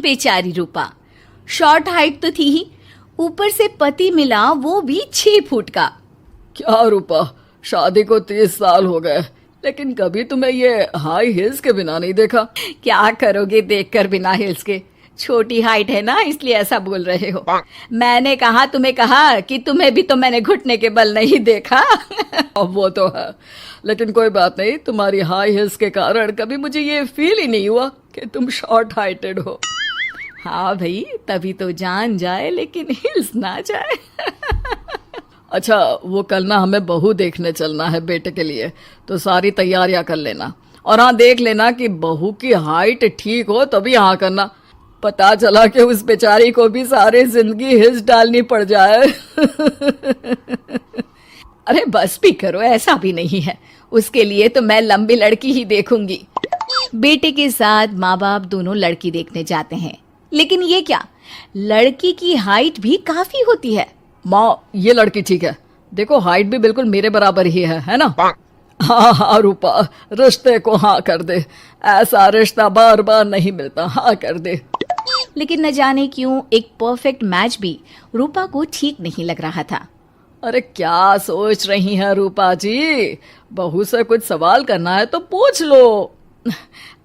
बेचारी रूपा, short height तो थी ही, ऊपर से पति मिला वो भी 6 फुट का। क्या रूपा, शादी को 30 साल हो गए, लेकिन कभी तुम्हें ये हाई हील्स के बिना नहीं देखा। क्या करोगे देखकर बिना हिल्स के, छोटी हाइट है ना इसलिए ऐसा बोल रहे हो। मैंने कहा तुम्हें कहा कि तुम्हें भी तो मैंने घुटने के बल नहीं देखा। अब वो तो है, लेकिन कोई बात नहीं, तुम्हारी हाई हील्स के कारण कभी मुझे ये फील ही नहीं हुआ कि तुम शॉर्ट हाइटेड हो। हाँ भाई, तभी तो जान जाए लेकिन हिल्स ना जाए। अच्छा, वो कल ना हमें बहू देखने चलना है बेटे के लिए, तो सारी तैयारियां कर लेना। और हाँ, देख लेना कि बहू की हाइट ठीक हो तभी हाँ करना। पता चला कि उस बेचारी को भी सारी जिंदगी हिल्स डालनी पड़ जाए। अरे बस भी करो, ऐसा भी नहीं है, उसके लिए तो मैं लंबी लड़की ही देखूंगी। बेटे के साथ माँ बाप दोनों लड़की देखने जाते हैं, लेकिन ये क्या, लड़की की हाइट भी काफी होती है। माँ, ये लड़की ठीक है, देखो हाइट भी बिल्कुल मेरे बराबर ही है ना। हाँ हाँ रूपा, रिश्ते को हाँ कर दे, ऐसा रिश्ता बार बार नहीं मिलता, हाँ कर दे। लेकिन न जाने क्यों एक परफेक्ट मैच भी रूपा को ठीक नहीं लग रहा था। अरे क्या सोच रही हैं रूपा जी, बहू से कुछ सवाल करना है तो पूछ लो।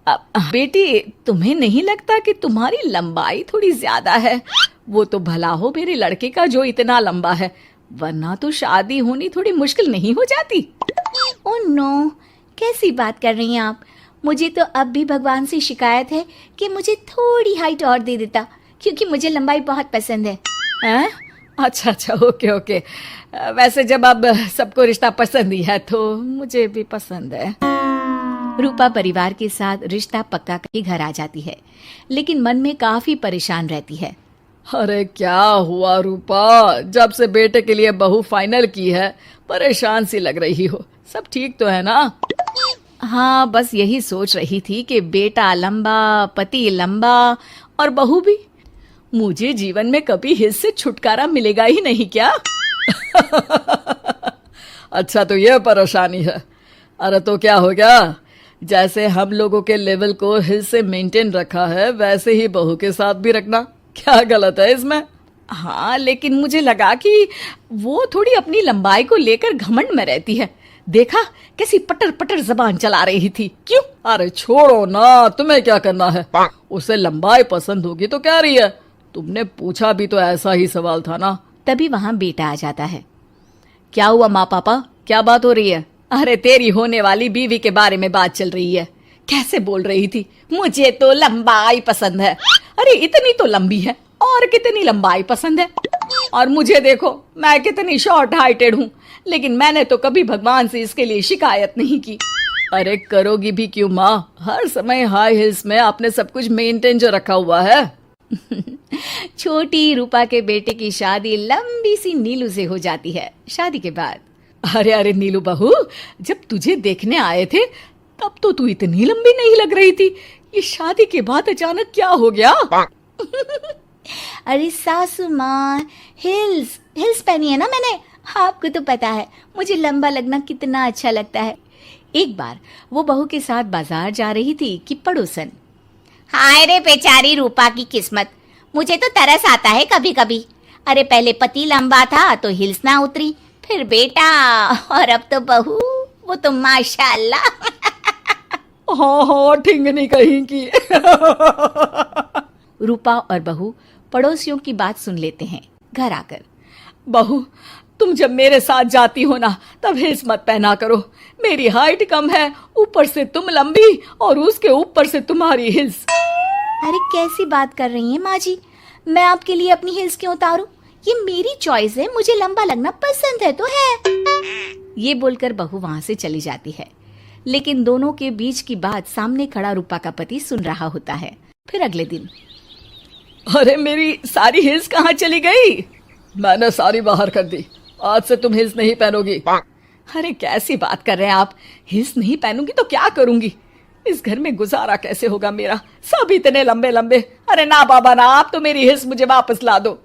बेटी, तुम्हें नहीं लगता कि तुम्हारी लंबाई थोड़ी ज्यादा है? वो तो भला हो मेरे लड़के का जो इतना लंबा है, वरना तो शादी होनी थोड़ी मुश्किल नहीं हो जाती। ओह नो, कैसी बात कर रही हैं आप? मुझे तो अब भी भगवान से शिकायत है कि मुझे थोड़ी हाइट और दे देता, क्योंकि मुझे लंबाई बहुत पसंद है। हैं? अच्छा अच्छा, ओके ओके। वैसे जब अब सबको रिश्ता पसंद ही है तो मुझे भी पसंद है। रूपा परिवार के साथ रिश्ता पक्का करके घर आ जाती है, लेकिन मन में काफी परेशान रहती है। अरे क्या हुआ रूपा, जब से बेटे के लिए बहू फाइनल की है परेशान सी लग रही हो, सब ठीक तो है ना? हाँ, बस यही सोच रही थी कि बेटा लंबा, पति लंबा और बहू भी। मुझे जीवन में कभी हिस्से छुटकारा मिलेगा ही नहीं क्या? अच्छा, तो ये परेशानी है। अरे तो क्या हो गया, जैसे हम लोगों के लेवल को हिस्से मेंटेन रखा है वैसे ही बहू के साथ भी रखना, क्या गलत है इसमें? हाँ, लेकिन मुझे लगा कि वो थोड़ी अपनी लंबाई को लेकर घमंड में रहती है। देखा कैसी पटर पटर जबान चला रही थी। क्यों? अरे छोड़ो ना, तुम्हें क्या करना है, उसे लंबाई पसंद होगी तो क्या रही है, तुमने पूछा भी तो ऐसा ही सवाल था ना। तभी वहां बेटा आ जाता है। क्या हुआ माँ पापा, क्या बात हो रही है? अरे तेरी होने वाली बीवी के बारे में बात चल रही है। कैसे बोल रही थी, मुझे तो लंबाई पसंद है। अरे इतनी तो लंबी है, और कितनी लंबाई पसंद है। और मुझे देखो, मैं कितनी शॉर्ट हाइटेड हूँ, लेकिन मैंने तो कभी भगवान से इसके लिए शिकायत नहीं की। अरे करोगी भी क्यों माँ, हर समय हाई हिल्स में आपने सब कुछ मेंटेन जो रखा हुआ है। छोटी रूपा के बेटे की शादी लंबी सी नीलू से हो जाती है। शादी के बाद, अरे अरे नीलू बहू, जब तुझे देखने आए थे तब तो तू इतनी लंबी नहीं लग रही थी, ये शादी के बाद अचानक क्या हो गया? अरे सासू माँ, हिल्स पहनी है ना मैंने, आपको तो पता है मुझे लंबा लगना कितना अच्छा लगता है। एक बार वो बहू के साथ बाजार जा रही थी कि पड़ोसन, हाय रे बेचारी रूपा की किस्मत, मुझे तो तरस आता है कभी कभी। अरे पहले पति लंबा था तो हिल्स ना उतरी, फिर बेटा, और अब तो बहू, वो तो माशाल्लाह। हाँ हाँ, ठिंगनी कहीं की। रूपा और बहू पड़ोसियों की बात सुन लेते हैं। घर आकर, बहू तुम जब मेरे साथ जाती हो ना तब हिल्स मत पहना करो, मेरी हाइट कम है, ऊपर से तुम लंबी और उसके ऊपर से तुम्हारी हिल्स। अरे कैसी बात कर रही हैं माँ जी, मैं आपके लिए अपनी हिल्स क्यों उतारूं? ये मेरी चॉइस है, मुझे लंबा लगना पसंद है तो है। ये बोलकर बहू वहां से चली जाती है, लेकिन दोनों के बीच की बात सामने खड़ा रूपा का पति सुन रहा होता है। फिर अगले दिन, अरे मेरी सारी हिल्स कहाँ चली गई? मैंने सारी बाहर कर दी, आज से तुम हिल्स नहीं पहनोगी। अरे कैसी बात कर रहे हैं आप, हिल्स नहीं पहनूंगी तो क्या करूंगी? इस घर में गुजारा कैसे होगा मेरा, सब इतने लंबे लंबे। अरे ना बाबा ना, आप तो मेरी हिल्स मुझे वापस ला दो।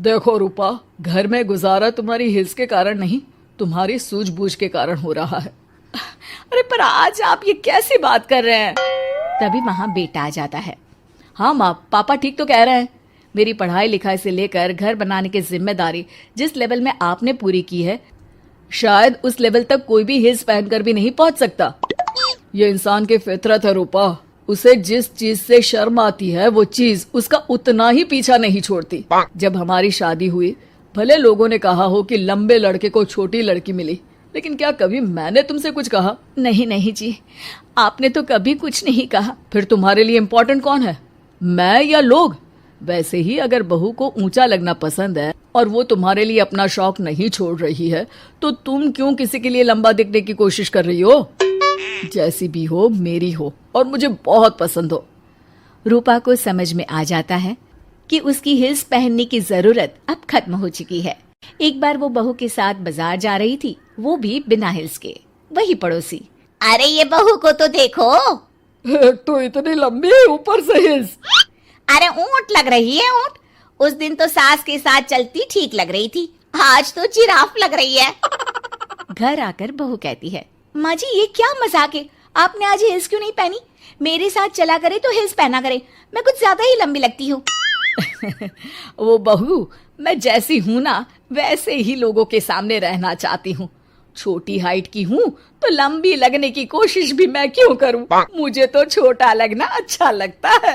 देखो रूपा, घर में गुजारा तुम्हारी हिल्स के कारण नहीं, तुम्हारी सूझबूझ के कारण हो रहा है। अरे पर आज आप ये कैसी बात कर रहे हैं? तभी वहां बेटा आ जाता है। हाँ माँ, पापा ठीक तो कह रहे हैं। मेरी पढ़ाई लिखाई से लेकर घर बनाने की जिम्मेदारी जिस लेवल में आपने पूरी की है, शायद उस लेवल तक कोई भी हिल्स पहनकर भी नहीं पहुंच सकता। ये इंसान की फितरत है रूपा। उसे जिस चीज से शर्म आती है वो चीज उसका उतना ही पीछा नहीं छोड़ती। जब हमारी शादी हुई, भले लोगों ने कहा हो कि लंबे लड़के को छोटी लड़की मिली, लेकिन क्या कभी मैंने तुमसे कुछ कहा? नहीं नहीं जी, आपने तो कभी कुछ नहीं कहा। फिर तुम्हारे लिए इम्पोर्टेंट कौन है, मैं या लोग? वैसे ही अगर बहू को ऊंचा लगना पसंद है और वो तुम्हारे लिए अपना शौक नहीं छोड़ रही है, तो तुम क्यों किसी के लिए लंबा दिखने की कोशिश कर रही हो? जैसी भी हो, मेरी हो और मुझे बहुत पसंद हो। रूपा को समझ में आ जाता है कि उसकी हिल्स पहनने की जरूरत अब खत्म हो चुकी है। एक बार वो बहू के साथ बाजार जा रही थी, वो भी बिना हिल्स के। वही पड़ोसी, अरे ये बहू को तो देखो, एक तो इतनी लंबी है, ऊपर से हिल्स। अरे ऊंट लग रही है ऊंट। उस दिन तो सास के साथ चलती ठीक लग रही थी, आज तो जिराफ लग रही है। घर आकर बहू कहती है, माँ जी ये क्या मजाक है, आपने आज हिल्स क्यों नहीं पहनी? मेरे साथ चला करे तो हिल्स पहना करे, मैं कुछ ज्यादा ही लंबी लगती हूँ। वो बहू, मैं जैसी हूँ ना वैसे ही लोगों के सामने रहना चाहती हूँ। छोटी हाइट की हूँ तो लंबी लगने की कोशिश भी मैं क्यों करूँ? मुझे तो छोटा लगना अच्छा लगता है।